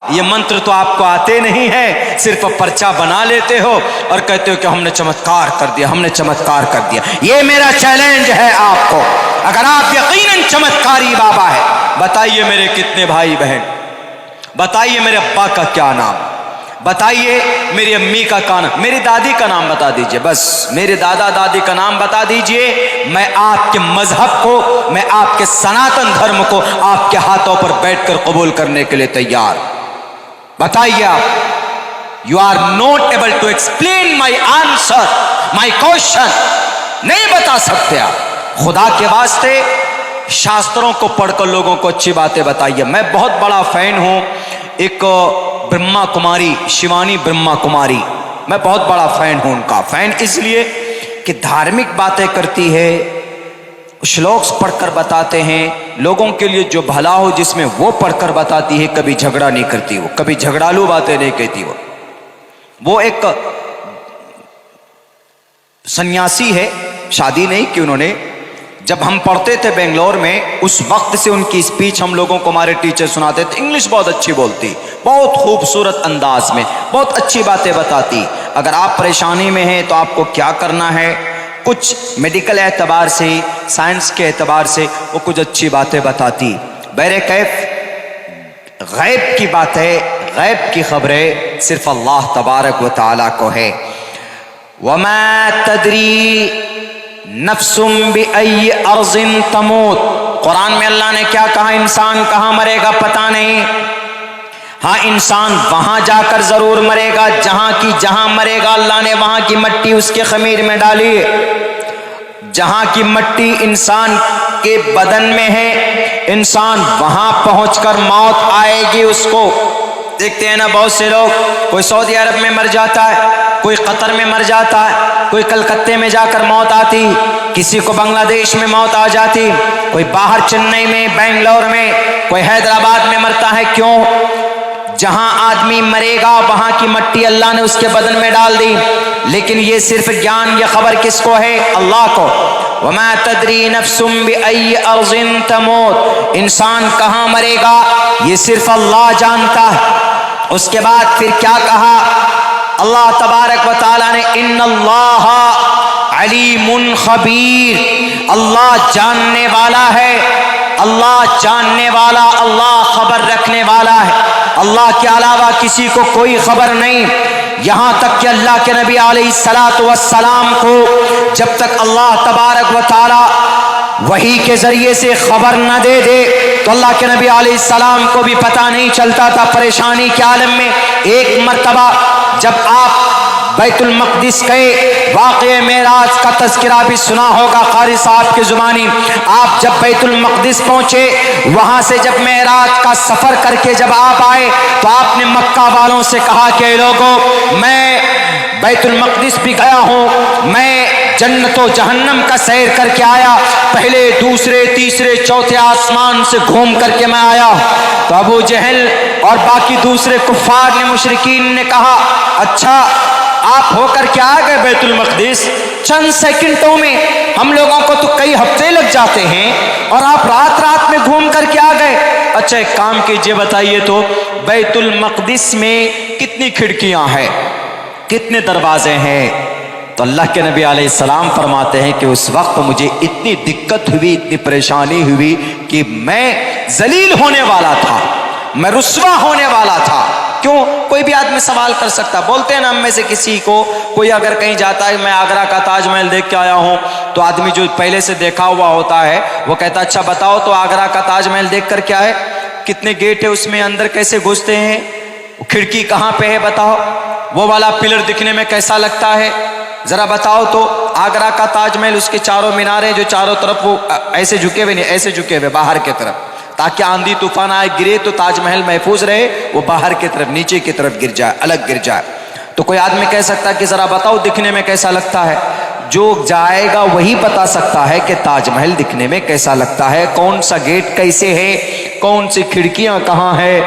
یہ منتر تو آپ کو آتے نہیں ہیں، صرف پرچہ بنا لیتے ہو اور کہتے ہو کہ ہم نے چمتکار کر دیا، ہم نے چمتکار کر دیا۔ یہ میرا چیلنج ہے آپ کو، اگر آپ یقیناً چمتکاری بابا ہے، بتائیے میرے کتنے بھائی بہن، بتائیے میرے ابا کا کیا نام، بتائیے میری امی کا کیا نام، میری دادی کا نام بتا دیجئے، بس میرے دادا دادی کا نام بتا دیجئے، میں آپ کے مذہب کو، میں آپ کے سناتن دھرم کو آپ کے ہاتھوں پر بیٹھ کر قبول کرنے کے لیے تیار۔ بتائیے آپ، you are not able to explain my answer, my question, نہیں بتا سکتے آپ۔ خدا کے واسطے شاستروں کو پڑھ کر لوگوں کو اچھی باتیں بتائیے۔ میں بہت بڑا فین ہوں ایک برہما کماری، شیوانی برہما کماری، میں بہت بڑا فین ہوں ان کا۔ فین اس لیے کہ دھارمک باتیں کرتی ہے، شلوکس پڑھ کر بتاتے ہیں لوگوں کے لیے جو بھلا ہو جس میں وہ پڑھ کر بتاتی ہے، کبھی جھگڑا نہیں کرتی، وہ کبھی جھگڑالو باتیں نہیں کہتی۔ وہ ایک سنیاسی ہے، شادی نہیں کی انہوں نے۔ جب ہم پڑھتے تھے بنگلور میں، اس وقت سے ان کی اسپیچ ہم لوگوں کو ہمارے ٹیچر سناتے تھے۔ انگلش بہت اچھی بولتی، بہت خوبصورت انداز میں بہت اچھی باتیں بتاتی۔ اگر آپ پریشانی میں ہیں تو آپ کو کیا کرنا ہے، کچھ میڈیکل اعتبار سے، سائنس کے اعتبار سے وہ کچھ اچھی باتیں بتاتی۔ بہرکیف غیب کی باتیں، غیب کی خبریں صرف اللہ تبارک و تعالیٰ کو ہے۔ وَمَا تَدْرِي نَفْسٌ بِأَيِّ أَرْضٍ تَمُوتُ، قرآن میں اللہ نے کیا کہا؟ انسان کہاں مرے گا پتہ نہیں۔ ہاں انسان وہاں جا کر ضرور مرے گا جہاں مرے گا اللہ نے وہاں کی مٹی اس کے خمیر میں ڈالی ہے۔ جہاں کی مٹی انسان کے بدن میں ہے، انسان وہاں پہنچ کر موت آئے گی اس کو۔ دیکھتے ہیں نا بہت سے لوگ، کوئی سعودی عرب میں مر جاتا ہے، کوئی قطر میں مر جاتا ہے، کوئی کلکتے میں جا کر موت آتی، کسی کو بنگلہ دیش میں موت آ جاتی، کوئی باہر چنئی میں، بنگلور میں، کوئی حیدرآباد میں مرتا ہے۔ کیوں؟ جہاں آدمی مرے گا وہاں کی مٹی اللہ نے اس کے بدن میں ڈال دی۔ لیکن یہ صرف گیان، یہ خبر کس کو ہے؟ اللہ کو۔ وَمَا تَدْرِي نَفْسٌ بِأَيِّ أَرْضٍ تَمُوتُ، انسان کہاں مرے گا یہ صرف اللہ جانتا ہے۔ اس کے بعد پھر کیا کہا اللہ تبارک و تعالیٰ نے؟ ان اللہ علیم خبیر، اللہ جاننے والا ہے، اللہ جاننے والا، اللہ خبر رکھنے والا ہے۔ اللہ کے علاوہ کسی کو کوئی خبر نہیں، یہاں تک کہ اللہ کے نبی علیہ السلام کو جب تک اللہ تبارک و تعالیٰ وحی کے ذریعے سے خبر نہ دے دے تو اللہ کے نبی علیہ السلام کو بھی پتہ نہیں چلتا تھا۔ پریشانی کے عالم میں ایک مرتبہ جب آپ بیت المقدس گئے، واقعہ معراج کا تذکرہ بھی سنا ہوگا قاری صاحب کی زبانی۔ آپ جب بیت المقدس پہنچے، وہاں سے جب معراج کا سفر کر کے جب آپ آئے تو آپ نے مکہ والوں سے کہا کہ اے لوگوں، میں بیت المقدس بھی گیا ہوں، میں جنت و جہنم کا سیر کر کے آیا، پہلے دوسرے تیسرے چوتھے آسمان سے گھوم کر کے میں آیا۔ تو ابو جہل اور باقی دوسرے کفار نے، مشرکین نے کہا اچھا آپ ہو کر کے آ گئے بیت المقدس؟ چند سیکنڈوں میں، ہم لوگوں کو تو کئی ہفتے لگ جاتے ہیں اور آپ رات میں گھوم کر کے آ گئے۔ اچھا ایک کام کیجئے، بتائیے تو بیت المقدس میں کتنی کھڑکیاں ہیں، کتنے دروازے ہیں؟ تو اللہ کے نبی علیہ السلام فرماتے ہیں کہ اس وقت مجھے اتنی دقت ہوئی، اتنی پریشانی ہوئی کہ میں ذلیل ہونے والا تھا، میں رسوا ہونے والا تھا۔ کیوں؟ کوئی بھی آدمی سوال کر سکتا، بولتے ہیں نا ہم میں سے کسی کو کوئی اگر کہیں جاتا ہے میں آگرہ کا تاج محل دیکھ کے آیا ہوں، تو آدمی جو پہلے سے دیکھا ہوا ہوتا ہے وہ کہتا اچھا بتاؤ تو آگرہ کا تاج محل دیکھ کر کیا ہے، کتنے گیٹ ہے اس میں، اندر کیسے گھستے ہیں، کھڑکی کہاں پہ ہے بتاؤ، وہ والا پلر دکھنے میں کیسا لگتا ہے، ذرا بتاؤ تو۔ آگرہ کا تاج محل، اس کے چاروں میناریں جو چاروں طرف وہ ایسے جھکے ہوئے، نہیں ایسے جھکے ہوئے باہر کی طرف، تاکہ آندھی طوفان آئے گرے تو تاج محل محفوظ رہے، وہ باہر کی طرف نیچے کی طرف گر جائے، الگ گر جائے۔ تو کوئی آدمی کہہ سکتا ہے کہ ذرا بتاؤ دکھنے میں کیسا لگتا ہے؟ جو جائے گا وہی بتا سکتا ہے کہ تاج محل دکھنے میں کیسا لگتا ہے، کون سا گیٹ کیسے ہے، کون سی کھڑکیاں کہاں ہے،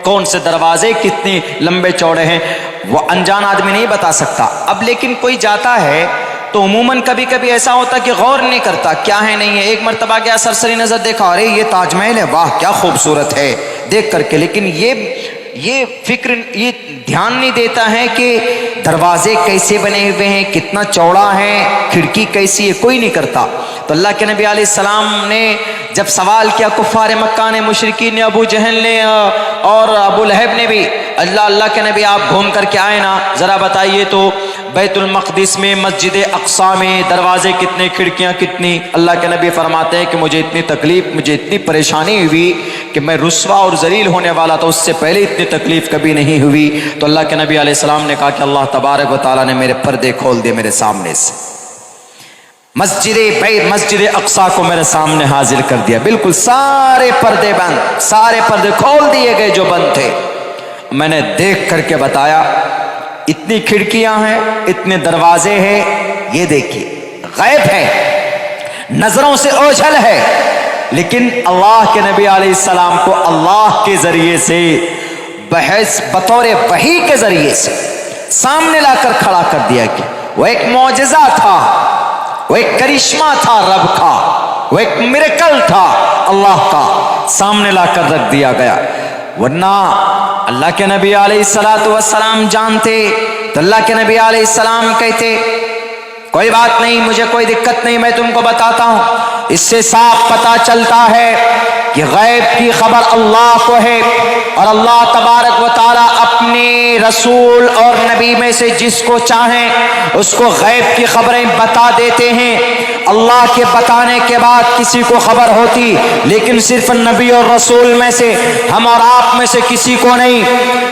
کون سے دروازے کتنے لمبے چوڑے ہیں، وہ انجان آدمی نہیں بتا سکتا۔ اب لیکن کوئی جاتا ہے تو عموماً کبھی کبھی ایسا ہوتا کہ غور نہیں کرتا کیا ہے نہیں ہے۔ ایک مرتبہ گیا، سرسری نظر دیکھا، ارے یہ تاج محل ہے، واہ کیا خوبصورت ہے، دیکھ کر کے، لیکن یہ یہ فکر، یہ دھیان نہیں دیتا ہے کہ دروازے کیسے بنے ہوئے ہیں، کتنا چوڑا ہے، کھڑکی کیسی ہے، کوئی نہیں کرتا۔ تو اللہ کے نبی علیہ السلام نے جب سوال کیا کفار مکہ نے، مشرکین نے، ابو جہل نے اور ابو لہب نے بھی، اللہ کے نبی آپ گھوم کر کے آئے نا، ذرا بتائیے تو بیت المقدس میں، مسجد اقصی میں دروازے کتنے، کھڑکیاں کتنی؟ اللہ کے نبی فرماتے ہیں کہ مجھے اتنی تکلیف، مجھے اتنی پریشانی ہوئی کہ میں رسوا اور ذلیل ہونے والا تھا، اس سے پہلے اتنی تکلیف کبھی نہیں ہوئی۔ تو اللہ کے نبی علیہ السلام نے کہا کہ اللہ تبارک و تعالیٰ نے میرے پردے کھول دیے میرے سامنے سے، مسجد اقصی کو میرے سامنے حاضر کر دیا، بالکل سارے پردے بند، سارے پردے کھول دیے گئے جو بند تھے۔ میں نے دیکھ کر کے بتایا اتنی کھڑکیاں ہیں، اتنے دروازے ہیں، یہ دیکھیے غیب ہے، نظروں سے اوجھل ہے، لیکن اللہ کے نبی علیہ السلام کو اللہ کے ذریعے سے بحث بطور وحی کے ذریعے سے سامنے لا کر کھڑا کر دیا کہ وہ ایک معجزہ تھا، وہ ایک کرشمہ تھا رب کا، وہ ایک میریکل تھا اللہ کا، سامنے لا کر رکھ دیا گیا۔ ورنہ اللہ کے نبی علیہ السلام جانتے تو اللہ کے نبی علیہ السلام کہتے کوئی بات نہیں، مجھے کوئی دقت نہیں، میں تم کو بتاتا ہوں۔ اس سے صاف پتہ چلتا ہے کہ غیب کی خبر اللہ کو ہے، اور اللہ تبارک و تعالیٰ اپنے رسول اور نبی میں سے جس کو چاہیں اس کو غیب کی خبریں بتا دیتے ہیں۔ اللہ کے بتانے کے بعد کسی کو خبر ہوتی، لیکن صرف نبی اور رسول میں سے، ہم اور آپ میں سے کسی کو نہیں۔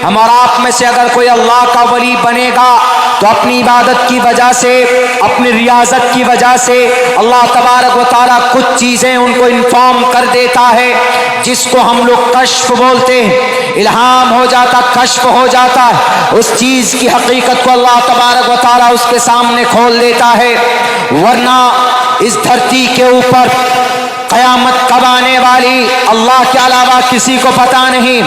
ہم اور آپ میں سے اگر کوئی اللہ کا ولی بنے گا تو اپنی عبادت کی وجہ سے، اپنی ریاضت کی وجہ سے اللہ تبارک و تعالیٰ کچھ چیزیں ان کو انفارم کر دیتا ہے، جس کو ہم لوگ کشف بولتے ہیں، الہام ہو جاتا، کشف ہو جاتا ہے، اس چیز کی حقیقت کو اللہ تبارک و تعالیٰ اس کے سامنے کھول دیتا ہے۔ ورنہ اس دھرتی کے اوپر قیامت کب آنے والی اللہ کے علاوہ کسی کو پتہ نہیں،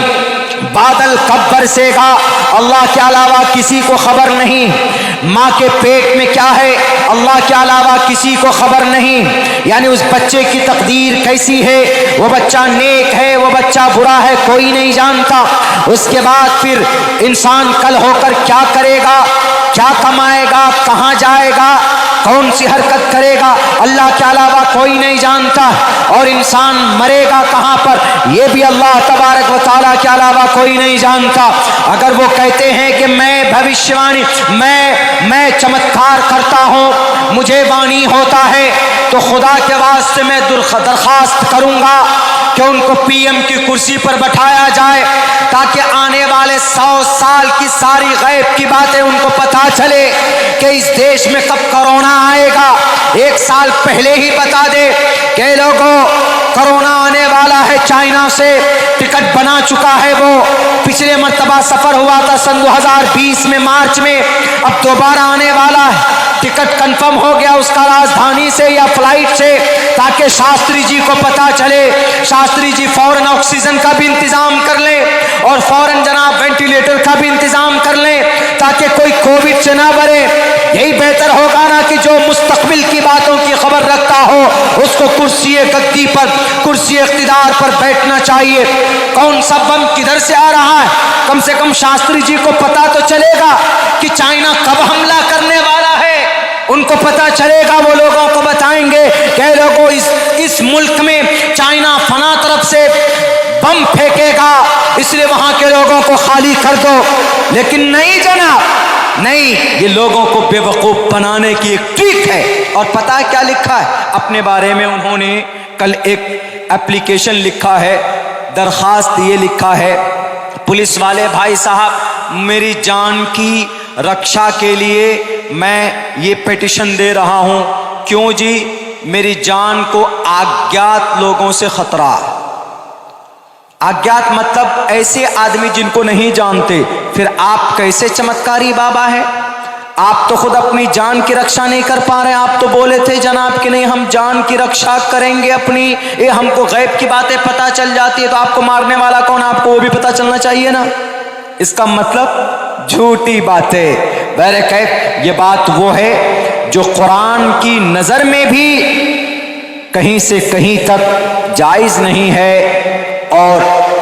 بادل کب برسے گا اللہ کے علاوہ کسی کو خبر نہیں، ماں کے پیٹ میں کیا ہے اللہ کے علاوہ کسی کو خبر نہیں، یعنی اس بچے کی تقدیر کیسی ہے، وہ بچہ نیک ہے، وہ بچہ برا ہے، کوئی نہیں جانتا۔ اس کے بعد پھر انسان کل ہو کر کیا کرے گا، کیا کمائے گا، کہاں جائے گا، کون سی حرکت کرے گا، اللہ کے علاوہ کوئی نہیں جانتا۔ اور انسان مرے گا کہاں پر، یہ بھی اللہ تبارک و تعالیٰ کے علاوہ کوئی نہیں جانتا۔ اگر وہ کہتے ہیں کہ میں بھوشیوانی، میں چمتکار کرتا ہوں، مجھے وانی ہوتا ہے، تو خدا کے واسطے میں درخواست کروں گا کہ ان کو پی ایم کی کرسی پر بٹھایا جائے، تاکہ آنے والے 100 سال کی ساری غیب کی باتیں ان کو پتہ چلے کہ اس دیش میں کب کرونا آئے گا، 1 سال پہلے ہی بتا دے کہ لوگوں کرونا آنے والا ہے، چائنا سے ٹکٹ بنا چکا ہے، وہ پچھلے مرتبہ سفر ہوا تھا سن 2020 میں مارچ میں، اب دوبارہ آنے والا ہے، ٹکٹ کنفرم ہو گیا اس کا راجدھانی سے یا فلائٹ سے، تاکہ شاستری جی کو پتا چلے، شاستری جی فوراً آکسیجن کا بھی انتظام کر لیں اور فوراً جناب وینٹیلیٹر کا بھی انتظام کر لیں، تاکہ کوئی کووڈ سے نہ مرے۔ یہی بہتر ہوگا نا کہ جو مستقبل کی باتوں کی خبر رکھتا ہو اس کو کرسی گدی پر، کرسی اقتدار پر بیٹھنا چاہیے۔ کون سا بم کدھر سے آ رہا ہے، کم سے کم شاستری جی کو پتا تو چلے گا کہ چائنا کب حملہ کرنے والا ہے، ان کو پتا چلے گا، وہ لوگوں کو بتائیں گے کہ لوگوں اس ملک میں چائنا فلاں طرف سے بم پھینکے گا، اس لیے وہاں کے لوگوں کو خالی کر دو۔ لیکن نہیں جناب، نہیں، یہ لوگوں کو بے وقوف بنانے کی ایک ٹرک ہے۔ اور پتہ کیا لکھا ہے اپنے بارے میں انہوں نے؟ کل ایک اپلیکیشن لکھا ہے، درخواست یہ لکھا ہے، پولیس والے بھائی صاحب میری جان کی رکشا کے لیے میں یہ پیٹیشن دے رہا ہوں۔ کیوں جی؟ میری جان کو اگیات لوگوں سے خطرہ ہے۔ اگیات مطلب ایسے آدمی جن کو نہیں جانتے۔ پھر آپ کیسے چمتکاری بابا ہے؟ آپ تو خود اپنی جان کی رکشا نہیں کر پا رہے۔ آپ تو بولے تھے جناب کہ نہیں ہم جان کی رکشا کریں گے اپنی، یہ ہم کو غیب کی باتیں پتہ چل جاتی ہے تو آپ کو مارنے والا کون، آپ کو وہ بھی پتہ چلنا چاہیے نا۔ اس کا مطلب جھوٹی باتیں۔ بہرکیف یہ بات وہ ہے جو قرآن کی نظر میں بھی کہیں سے کہیں تک جائز نہیں ہے اور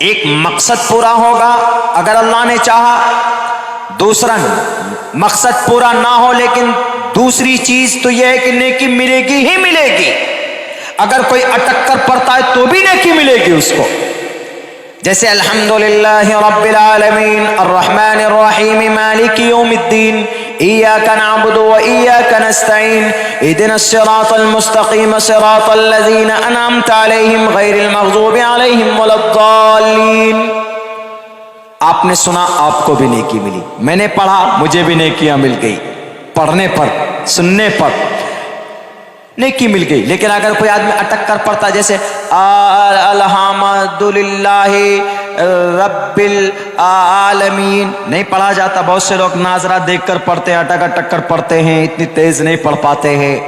ایک مقصد پورا ہوگا اگر اللہ نے چاہا، دوسرا مقصد پورا نہ ہو لیکن دوسری چیز تو یہ ہے کہ نیکی ملے گی ہی ملے گی. اگر کوئی اٹک کر پڑتا ہے تو بھی نیکی ملے گی اس کو. جیسے الحمدللہ رب العالمین الرحمن الرحیم مالک یوم الدین ایاک نعبد و ایاک نستعین اہدنا الصراط المستقیم صراط الذین انعمت علیہم غیر المغضوب علیہم ولا الضالین. آپ نے سنا، آپ کو بھی نیکی ملی. میں نے پڑھا، مجھے بھی نیکیاں مل گئی. پڑھنے پر، سننے پر نیکی مل گئی. لیکن اگر کوئی آدمی اٹک کر پڑھتا جیسے الحمدللہ رب العالمین، نہیں پڑھا جاتا. بہت سے لوگ ناظرہ دیکھ کر پڑھتے ہیں، اٹک اٹک کر پڑھتے ہیں، اتنی تیز نہیں پڑھ پاتے ہیں.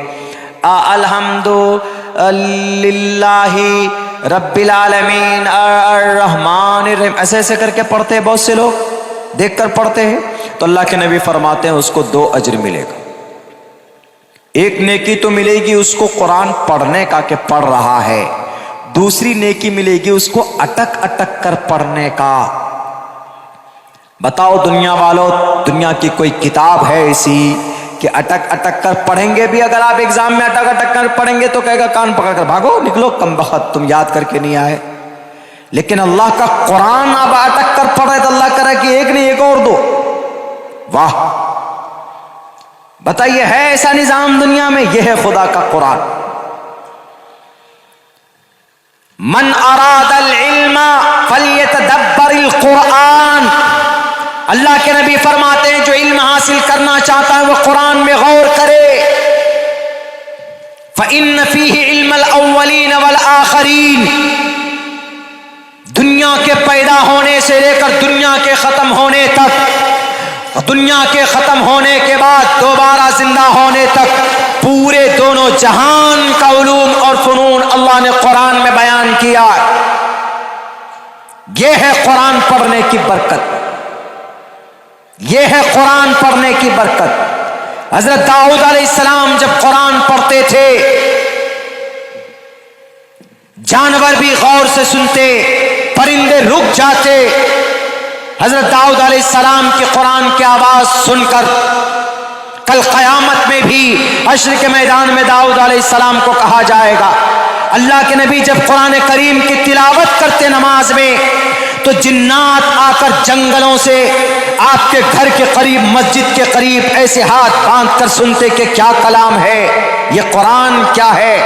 الحمدللہ رب العالمین الرحمن الرحیم، ایسے ایسے کر کے پڑھتے ہیں. بہت سے لوگ دیکھ کر پڑھتے ہیں. تو اللہ کے نبی فرماتے ہیں اس کو 2 اجر ملے گا. ایک نیکی تو ملے گی اس کو قرآن پڑھنے کا کہ پڑھ رہا ہے، دوسری نیکی ملے گی اس کو اٹک اٹک کر پڑھنے کا. بتاؤ دنیا والوں، دنیا کی کوئی کتاب ہے ایسی کہ اٹک اٹک کر پڑھیں گے بھی؟ اگر آپ ایگزام میں اٹک اٹک کر پڑھیں گے تو کہے گا کان پکڑ کر بھاگو، نکلو کم بخت، تم یاد کر کے نہیں آئے. لیکن اللہ کا قرآن آپ اٹک کر پڑھ رہے تو اللہ کہہ رہا کہ ایک نہیں ایک اور دو. واہ، بتائیے ہے ایسا نظام دنیا میں؟ یہ ہے خدا کا قرآن. من اراد العلم فلیتدبر القرآن. اللہ کے نبی فرماتے ہیں جو علم حاصل کرنا چاہتا ہے وہ قرآن میں غور کرے. فإن فیہ علم الاولین والآخرین. دنیا کے پیدا ہونے سے لے کر دنیا کے ختم ہونے تک، دنیا کے ختم ہونے کے بعد دوبارہ زندہ ہونے تک، پورے دونوں جہان کا علوم اور فنون اللہ نے قرآن میں بیان کیا. یہ ہے قرآن پڑھنے کی برکت، یہ ہے قرآن پڑھنے کی برکت. حضرت داؤد علیہ السلام جب قرآن پڑھتے تھے جانور بھی غور سے سنتے، پرندے رک جاتے. حضرت داؤد علیہ السلام کی قرآن کی آواز سن کر کل قیامت میں بھی حشر کے میدان میں داؤد علیہ السلام کو کہا جائے گا. اللہ کے نبی جب قرآن کریم کی تلاوت کرتے نماز میں تو جنات آ کر جنگلوں سے آپ کے گھر کے قریب، مسجد کے قریب ایسے ہاتھ باندھ کر سنتے کہ کیا کلام ہے، یہ قرآن کیا ہے.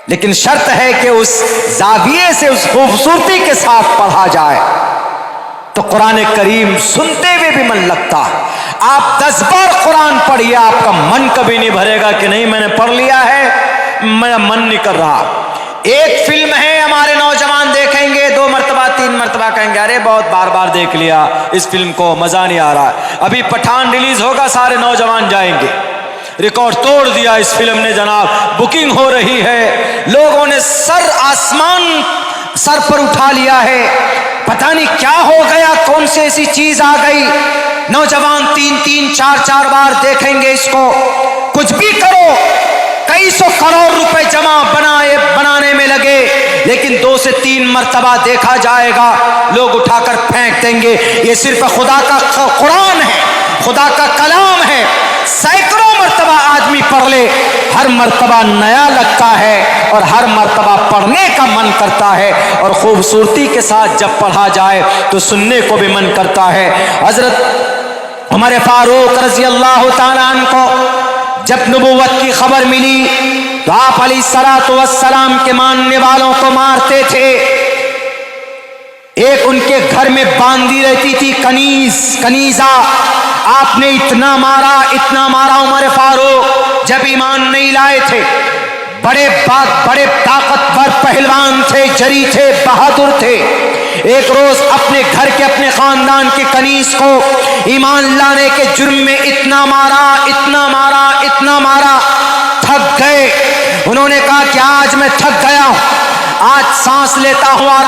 لیکن شرط ہے کہ اس زاویے سے، اس خوبصورتی کے ساتھ پڑھا جائے تو قرآن کریم سنتے ہوئے بھی من لگتا ہے. آپ 10 بار قرآن پڑھیے، آپ کا من کبھی نہیں بھرے گا کہ نہیں میں نے پڑھ لیا ہے، میرا من نہیں کر رہا. ایک فلم ہے ہمارے نوجوان دیکھیں گے 2 مرتبہ 3 مرتبہ کہیں گے ارے بہت بار بار دیکھ لیا اس فلم کو، مزہ نہیں آ رہا. ابھی پٹھان ریلیز ہوگا، سارے نوجوان جائیں گے. ریکارڈ توڑ دیا اس فلم نے جناب، بکنگ ہو رہی ہے، لوگوں نے سر آسمان سر پر اٹھا لیا ہے. پتہ نہیں کیا ہو گیا، کون سی ایسی چیز آ گئی. نوجوان 3 4 بار دیکھیں گے اس کو. کچھ بھی کرو، کئی 100 کروڑ روپے جمع بنانے میں لگے، لیکن 2 سے 3 مرتبہ دیکھا جائے گا، لوگ اٹھا کر پھینک دیں گے. یہ صرف خدا کا قرآن ہے، خدا کا کلام ہے. سینکڑوں مرتبہ آدمی پڑھ لے، ہر مرتبہ نیا لگتا ہے اور ہر مرتبہ پڑھنے کا من کرتا ہے، اور خوبصورتی کے ساتھ جب پڑھا جائے تو سننے کو بھی من کرتا ہے. حضرت عمر فاروق رضی اللہ تعالیٰ عنہ کو جب نبوت کی خبر ملی تو آپ علیہ الصلوۃ والسلام کے ماننے والوں کو مارتے تھے. ایک ان کے گھر میں باندھی رہتی تھی کنیزہ. آپ نے اتنا مارا عمر فاروق جب ایمان نہیں لائے تھے. بڑے طاقتور پہلوان تھے، جری تھے، بہادر تھے. ایک روز اپنے گھر کے، اپنے خاندان کے کنیز کو ایمان لانے کے جرم میں اتنا مارا، تھک گئے. انہوں نے کہا کہ آج میں تھک گیا ہوں، آج سانس لیتا ہوں آرام